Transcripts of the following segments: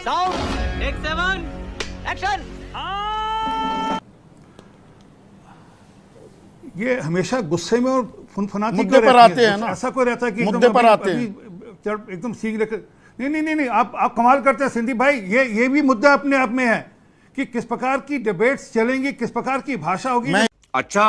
Sound take 7 action. मुद्दे पर आते हैं ना, ऐसा कोई रहता है कि मुद्दे पर आते हैं, एकदम सीख लेकर नहीं, आप कमाल करते हैं संदीप भाई। ये भी मुद्दा अपने आप में है कि किस प्रकार की डिबेट्स चलेंगी, किस प्रकार की भाषा होगी। अच्छा,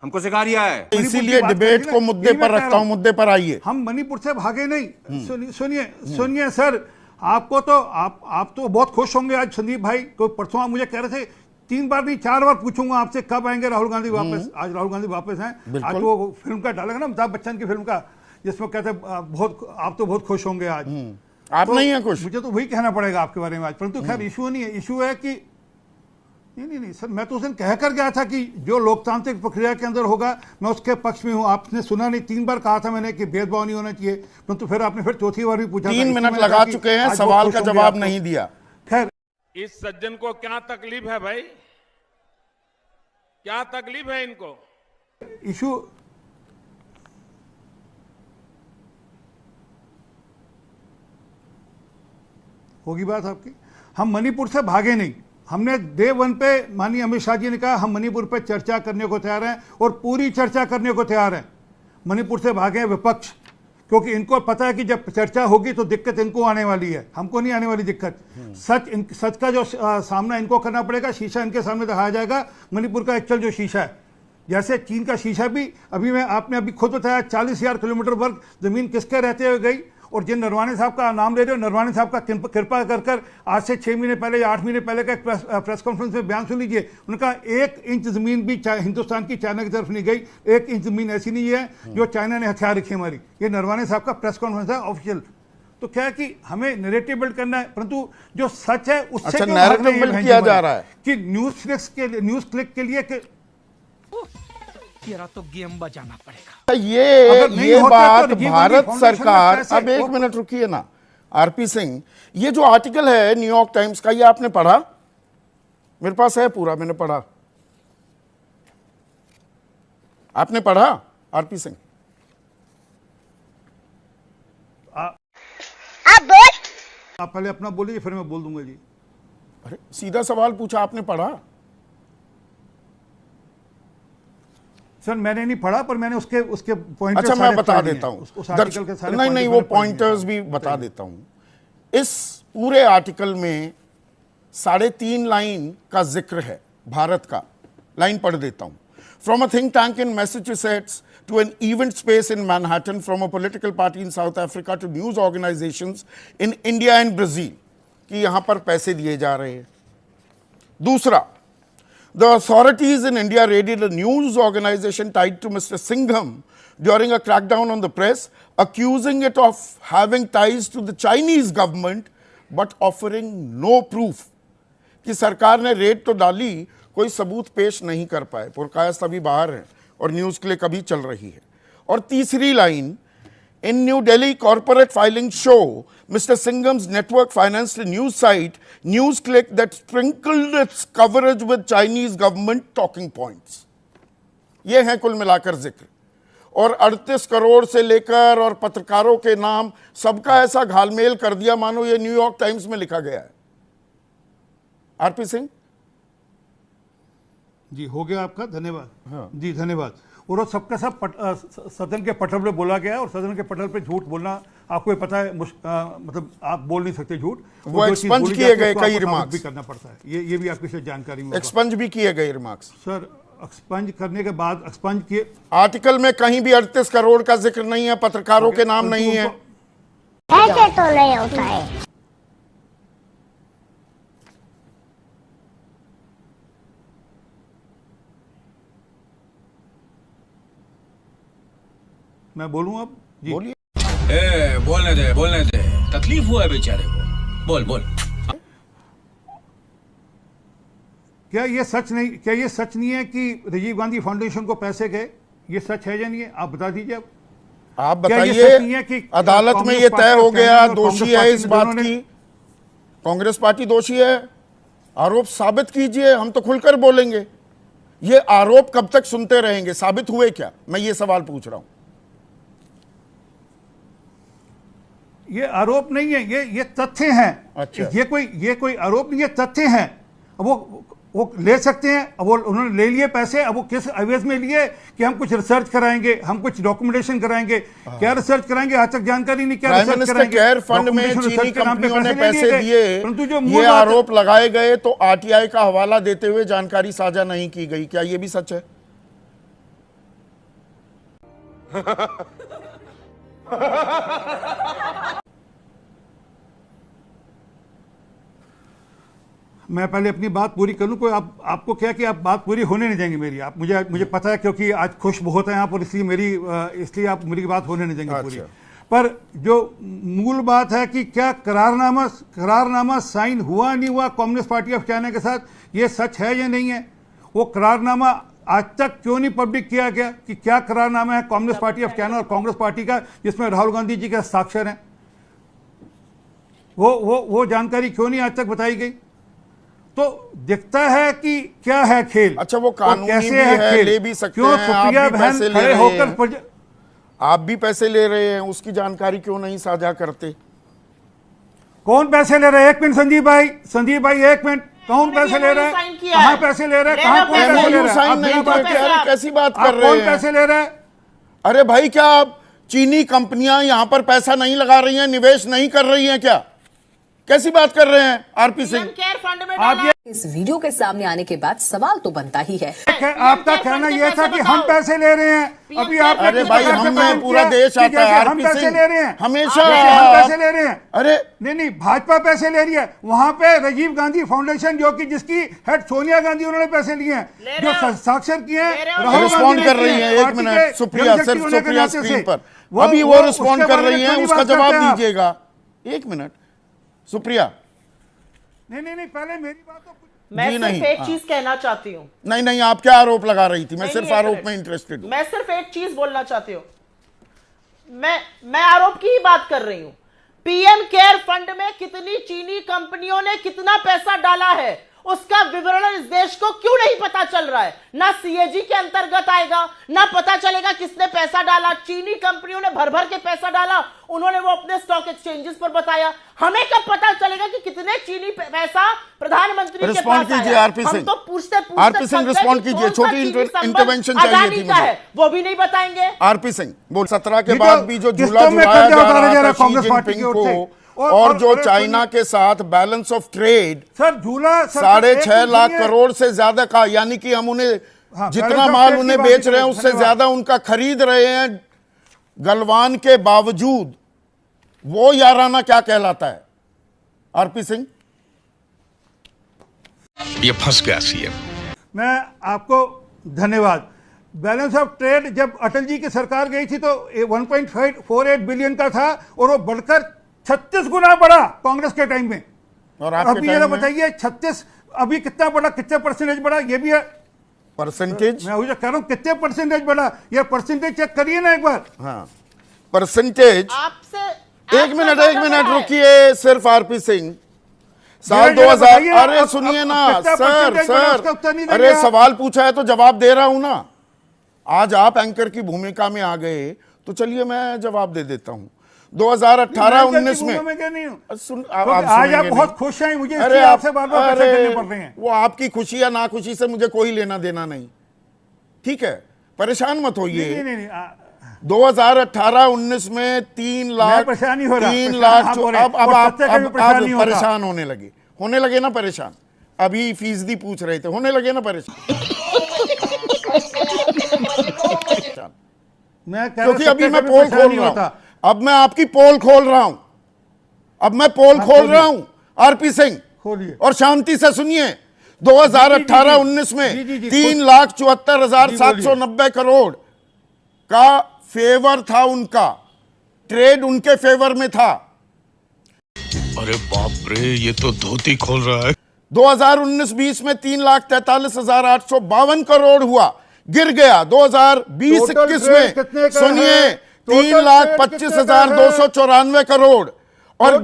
हमको सिखा रिया है। इसीलिए डिबेट को मुद्दे पर रखता हूं। मुद्दे पर आइए। हम मणिपुर से भागे नहीं। सुनिए सर, आपको तो आप तो बहुत खुश होंगे आज संदीप भाई को। परसों आप मुझे कह रहे थे 3 बार नहीं 4 बार पूछूंगा आपसे कब आएंगे राहुल गांधी वापस। आज राहुल गांधी वापस हैं। आज वो फिल्म का डालेगा ना, अमिताभ बच्चन की फिल्म का, जिसमें कहते बहुत आप तो बहुत खुश होंगे आज। आप तो नहीं है खुश? मुझे तो वही कहना पड़ेगा आपके बारे में आज। परंतु खैर इशू नहीं है। इशू है कि नहीं सर, मैं तो उस दिन कह कर गया था कि जो लोकतांत्रिक प्रक्रिया के अंदर होगा मैं उसके पक्ष में हूं। आपने सुना नहीं, 3 बार कहा था मैंने कि भेदभाव नहीं होना चाहिए, परंतु फिर आपने फिर चौथी बार भी पूछा। 3 मिनट लगा चुके हैं, सवाल का जवाब नहीं दिया। खैर, इस सज्जन को क्या तकलीफ है भाई? क्या तकलीफ है इनको? इशू होगी बात आपकी। हम मणिपुर से भागे नहीं। हमने डे 1 पे माननीय अमित शाह जी ने कहा हम मणिपुर पे चर्चा करने को तैयार हैं और पूरी चर्चा करने को तैयार हैं। मणिपुर से भागे विपक्ष, क्योंकि इनको पता है कि जब चर्चा होगी तो दिक्कत इनको आने वाली है, हमको नहीं आने वाली दिक्कत। सच का जो सामना इनको करना पड़ेगा, शीशा इनके सामने दिखाया जाएगा। मणिपुर का एक्चुअल जो शीशा है, जैसे चीन का शीशा भी आपने अभी खुद बताया 40,000 किलोमीटर वर्ग जमीन किसके रहते हुए गई। और जिन नरवाने साहब का नाम ले रहे हो, नरवाने साहब का कृपा कर आज से 6 महीने पहले या 8 महीने पहले का एक प्रेस कॉन्फ्रेंस में बयान सुन लीजिए। उनका 1 इंच जमीन भी हिंदुस्तान की चाइना की तरफ नहीं गई। 1 इंच जमीन ऐसी नहीं है जो चाइना ने हथियार रखी हमारी। ये नरवाने साहब का प्रेस कॉन्फ्रेंस है ऑफिशियल। तो क्या है कि हमें नैरेटिव बिल्ड करना है, परंतु जो सच है उससे नैरेटिव बिल्ड किया जा रहा है कि न्यूज क्लिक के लिए तेरा तो गेम बजाना पड़ेगा। ये बात भारत सरकार, अब 1 मिनट रुकिए ना आरपी सिंह, ये जो आर्टिकल है न्यूयॉर्क टाइम्स का, ये आपने पढ़ा? मेरे पास है पूरा, मैंने पढ़ा। आपने पढ़ा आरपी सिंह? आप बोल। आप पहले अपना बोलिए फिर मैं बोल दूंगा जी। अरे सीधा सवाल पूछा, आपने पढ़ा? सर मैंने नहीं पढ़ा, पर मैंने उसके पॉइंटर्स। अच्छा मैं बता देता हूं, उस आर्टिकल के सारे नहीं वो पॉइंटर्स भी बता देता हूं। इस पूरे आर्टिकल में 3.5 लाइन का जिक्र है भारत का। लाइन पढ़ देता हूं। From a think tank in Massachusetts to an event space in Manhattan, from a political party in South Africa to news organisations in India and Brazil, कि यहां पर पैसे दिए जा रहे हैं। दूसरा, the authorities in India raided a news organization tied to Mr. Singham during a crackdown on the press, accusing it of having ties to the Chinese government but offering no proof। कि सरकार ने red तो डाली, कोई सबूत पेश नहीं कर पाए। पुरकायस्त अभी बाहर है और न्यूज क्लिक अभी चल रही है। और तीसरी line, in New Delhi, corporate filings show Mr. Singham's network financed a news site, NewsClick, that sprinkled its coverage with Chinese government talking points। ये है कुल मिलाकर जिक्र। और 38 करोड़ से लेकर और पत्रकारों के नाम सबका ऐसा घालमेल कर दिया मानो ये न्यूयॉर्क टाइम्स में लिखा गया है। आरपी सिंह जी, हो गया आपका, धन्यवाद। हाँ। जी धन्यवाद। और सबका सब सदन के पटल पे बोला गया है, और सदन के पटल पे झूठ बोलना आपको ये पता है, मतलब आप बोल नहीं सकते झूठ। वो एक्सपंज किए गए कई रिमार्क्स भी करना पड़ता है। ये भी आपकी शायद जानकारी में एक्सपंज भी किए गए रिमार्क्स। सर एक्सपंज करने के बाद एक्सपंज किए आर्टिकल में कहीं भी 38 करोड़ का जिक्र नहीं है, पत्रकारों के नाम नहीं है। ऐसे तो नहीं होता है। मैं बोलूं अब जी? बोलिए। बोलने दे, तकलीफ हुआ है बेचारे को। बोल। क्या ये सच नहीं है कि राजीव गांधी फाउंडेशन को पैसे गए? ये सच है या नहीं है? आप बता दीजिए। आप बताइए। अदालत में ये तय हो गया, दोषी है इस बात की, कांग्रेस पार्टी दोषी है, आरोप साबित कीजिए, हम तो खुलकर बोलेंगे। ये आरोप कब तक सुनते रहेंगे? साबित हुए क्या? मैं ये सवाल पूछ रहा हूं। ये आरोप नहीं है, ये तथ्य हैं। अच्छा। ये कोई आरोप नहीं है, तथ्य हैं। अब वो ले सकते हैं। अब वो उन्होंने ले लिए पैसे, अब वो किस एवज में लिए कि हम कुछ रिसर्च कराएंगे, हम कुछ डॉक्यूमेंटेशन कराएंगे। क्या रिसर्च कराएंगे आज तक जानकारी नहीं, क्या प्राइम रिसर्च मिनिस्टर कराएंगे। केयर फंड में Documentation चीनी research के नाम पे कंपनियों ने ले पैसे गए। दिए, परंतु जो ये मूल बात- आरोप लगाए गए तो आरटीआई का हवाला देते हुए जानकारी साझा नहीं की गई। क्या ये भी सच है? मैं पहले अपनी बात पूरी कर लूं। कोई आपको क्या कि आप बात पूरी होने नहीं देंगे मेरी। आप मुझे पता है, क्योंकि आज खुश बहुत हैं आप, और इसलिए आप मेरी बात होने नहीं देंगे पूरी। अच्छा। पर जो मूल बात है कि क्या करारनामा साइन हुआ नहीं हुआ कम्युनिस्ट पार्टी ऑफ चाइना के साथ, ये सच है या नहीं है? वो करारनामा आज तक क्यों नहीं पब्लिक किया गया कि क्या करारनामा है कम्युनिस्ट पार्टी ऑफ चाइना और कांग्रेस पार्टी का, जिसमें राहुल गांधी जी के हस्ताक्षर हैं? वो जानकारी क्यों नहीं आज तक बताई गई? तो दिखता है कि क्या है खेल। अच्छा, वो और कानूनी कैसे भी है, खेल। ले भी सकते क्यों हैं, आप सुप्रिया भी बहन पैसे ले खड़े रहे होकर हैं। आप भी पैसे ले रहे हैं, उसकी जानकारी क्यों नहीं साझा करते? कौन पैसे ले रहे हैं? एक मिनट संदीप भाई एक मिनट। कौन पैसे ले रहे हैं? कहाँ पैसे ले रहे हैं? कहाँ कौन पैसे ले रहे हैं? साइन आप नहीं बिना करते, अरे कैसी बात कर आप रहे कौन हैं? पैसे ले रहे हैं? अरे भाई, क्या आप चीनी कंपनियां यहां पर पैसा नहीं लगा रही हैं, निवेश नहीं कर रही हैं क्या? कैसी बात कर रहे हैं आरपी सिंह? केयर फंड में आप ये इस वीडियो के सामने आने के बाद सवाल तो बनता ही है। आपका कहना यह था कि हम पैसे ले रहे हैं। अभी आप अरे भाई, हम पूरा देश आता है, हम आरपी पैसे सिंह ले रहे हैं हमेशा हम पैसे ले रहे हैं। अरे नहीं, भाजपा पैसे ले रही है। वहां पे राजीव गांधी फाउंडेशन, जो कि जिसकी हेड सोनिया गांधी, उन्होंने पैसे लिए हैं, जो हस्ताक्षर किए हैं राहुल गांधी रिस्पॉन्ड ने कर किए रही हैं। है। एक पार्टी मिनट, के सुप्रिया, जन सिर्फ शक्ति होने के सुप्रिया नाते स्क्रीन से। पर वो अभी वो रिस्पॉन्ड उसके कर बारे रही में है, क्यों उसका नहीं बात जवाब करते आप? दीजिएगा। एक मिनट सुप्रिया। नहीं, पहले मेरी बात तो मैं जी सिर्फ नहीं, एक हाँ। चीज कहना चाहती हूँ। नहीं, आप क्या आरोप लगा रही थी? मैं नहीं, सिर्फ एक आरोप मिनट। में इंटरेस्टेड हूं। मैं सिर्फ एक चीज बोलना चाहती हूँ। मैं आरोप की ही बात कर रही हूँ। पीएम केयर फंड में कितनी चीनी कंपनियों ने कितना पैसा डाला है, उसका विवरण इस देश को क्यों नहीं पता चल रहा है? ना सीएजी के अंतर्गत आएगा, ना पता चलेगा किसने पैसा डाला। चीनी कंपनियों ने भर भर के पैसा डाला, उन्होंने वो अपने स्टॉक एक्सचेंजेस पर बताया। हमें कब पता चलेगा कि कितने चीनी पैसा प्रधानमंत्री के रिस्पॉन्ड पास कीजिए आया? आरपी हम सिंह। तो पूछते आरपी सिंह, थक गए रिस्पॉन्ड कि कीजिए। कौन सा छोटी चीनी संबंध इंटरवेंशन चाहिए अडानी थी का मुझे। है, वो भी नहीं बताएंगे। आरपी सिंह बोल, 17 के ये बाद तो भी जो किस्तों झूला में झुलाया कर्जा जा उतारा जा रहा रहा था है कांग्रेस शी पार्टी की जिनपिंग ओर से। को, और जो और चाइना के साथ बैलेंस ऑफ ट्रेड सर झूला 6.5 लाख करोड़ से ज्यादा का, यानी कि हम उन्हें हाँ, जितना बैलेंस ऑफ माल ट्रेड की उन्हें बात बेच की रहे हैं बात, उससे धन्यवाद। ज्यादा उनका खरीद रहे हैं, गलवान के बावजूद। वो याराना क्या कहलाता है आरपी सिंह? ये फंस गया सीएम। मैं आपको धन्यवाद। बैलेंस ऑफ ट्रेड जब अटल जी की सरकार गई थी तो 1.48 बिलियन का था, और वो बढ़कर 36 गुना बढ़ा कांग्रेस के टाइम में। और आपके अभी ये टाइम में बताइए 36 अभी कितना बढ़ा, कितने परसेंटेज बढ़ा? ये भी है परसेंटेज। मैं वही कह रहा हूं, कितने परसेंटेज बढ़ा? ये परसेंटेज चेक करिए ना एक बार। हाँ, परसेंटेज। आपसे एक मिनट रुकिए। सिर्फ आरपी सिंह, साल जरा 2000। बताइए, अरे अब सुनिए ना कितना सर, परसेंटेज बढ़ा, उसका उत्तर नहीं देंगे अरे आप? सवाल पूछा है तो जवाब दे रहा हूं ना। आज आप एंकर की भूमिका में आ गए तो चलिए मैं जवाब दे देता हूं। 2018-19 में मैं क्या नहीं हूं। सुन, आज आप सुनेंगे बहुत नहीं। खुश हैं, मुझे अरे इसलिए आपसे बार-बार पैसे करने पड़ रहे हैं। वो आपकी खुशी या नाखुशी से मुझे कोई लेना देना नहीं, ठीक है? परेशान मत होइए। नहीं 2018-19 में 3 लाख, परेशान नहीं हो रहा। 3 लाख आप हो रहे। अब और आप सत्य का भी परेशान नहीं होता। परेशान होने लगे ना परेशान। अभी फीसदी पूछ रहे थे, होने लगे ना परेशान। क्योंकि अभी मैं पोल खोल रहा हूं। अब मैं आपकी पोल खोल रहा हूं। अब मैं पोल खोल रहा हूं आरपी सिंह, खोलिए और शांति से सुनिए। 2018-19 में 3,74,790 करोड़ का फेवर था उनका, ट्रेड उनके फेवर में था। अरे बाप रे, ये तो धोती खोल रहा है। 2019-20 में 3,43,852 करोड़ हुआ, गिर गया। 2020-21 में सुनिए 3,25,294 करोड़। और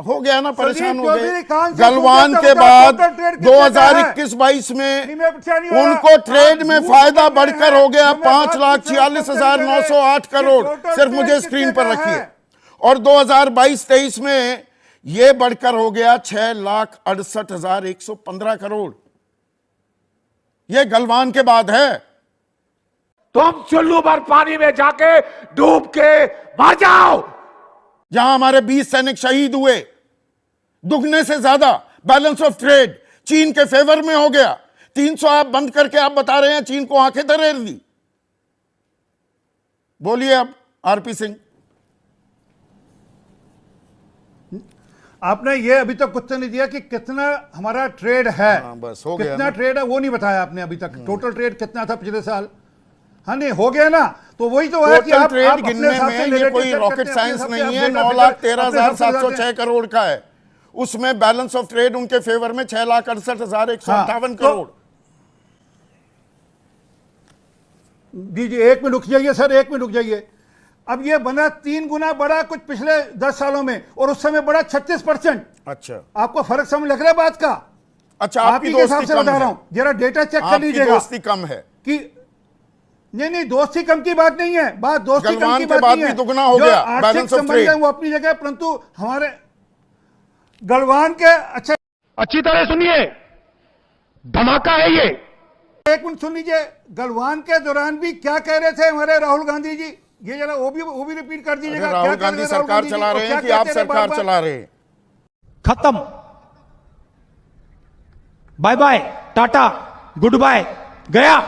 हो गया ना, परेशान हो चौधरी गए। खान से गलवान पूछा के था, बाद टोटल ट्रेड कितना का है? 2021-22 में नहीं, मैं पूछा नहीं हो रहा। उनको ट्रेड में आप झूठ फायदा बोल रहे बढ़कर हैं। हो गया जो मैं बात पूछ रहा हूं, 5,46,908 कि करोड़। टोटल सिर्फ ट्रेड मुझे स्क्रीन पर कितने का रखिए। है? और 2022-23 में यह बढ़कर हो गया 6,68,115 करोड़। यह गलवान के बाद है। तुम चुल्लू भर पानी में जाके डूब के मर जाओ। जहां हमारे 20 सैनिक शहीद हुए, दुगने से ज्यादा बैलेंस ऑफ ट्रेड चीन के फेवर में हो गया। 300 आप बंद करके आप बता रहे हैं चीन को आंखें दरेर दी। बोलिए अब आरपी सिंह। आपने ये अभी तक उत्तर नहीं दिया कि कितना हमारा ट्रेड है। हाँ, बस हो गया कितना ना। ट्रेड है वो नहीं बताया आपने अभी तक। टोटल ट्रेड कितना था पिछले साल? हाँ, नहीं हो गया ना, तो वही तो है कि टोटल आप ट्रेड अपने गिनने हिसाब से में ये narrative कोई set रॉकेट करते हैं, साइंस अपने नहीं हिसाब है। से 9,13,706 करोड़ का है। उसमें बैलेंस ऑफ ट्रेड उनके फेवर में 6,68,158 करोड़। दीजिए, एक मिनट रुक जाइए सर, एक मिनट रुक जाइए। अब ये बना 3 गुना बड़ा कुछ पिछले 10 सालों में, और उस समय बड़ा 36%। अच्छा आपको फर्क समझ लग रहा है बात का? अच्छा, आप आपकी ही के हिसाब दोस्ती से कम बता रहा है। हूं, जरा डेटा चेक कर आपकी लीजिएगा दोस्ती कम है। कि नहीं, दोस्ती कम की बात नहीं है। बात दोस्ती कम गलवान की के बात बाद नहीं है। भी दुगना हो जो गया आर्थिक बैलेंस ऑफ संबंध है ट्रेड। वो अपनी जगह, परंतु हमारे गलवान के अच्छा अच्छी तरह सुनिए, धमाका है ये। एक मिनट सुन लीजिए। गलवान के दौरान भी क्या कह रहे थे हमारे राहुल गांधी जी? ये जरा वो भी रिपीट कर दीजिएगा। राहुल क्या कह गांधी रहे थे राहुल सरकार गांधी जी? चला और रहे क्या हैं कि आप कहते थे सरकार बार-बार? चला रहे हैं? खत्म, bye bye, tata, good bye, गया।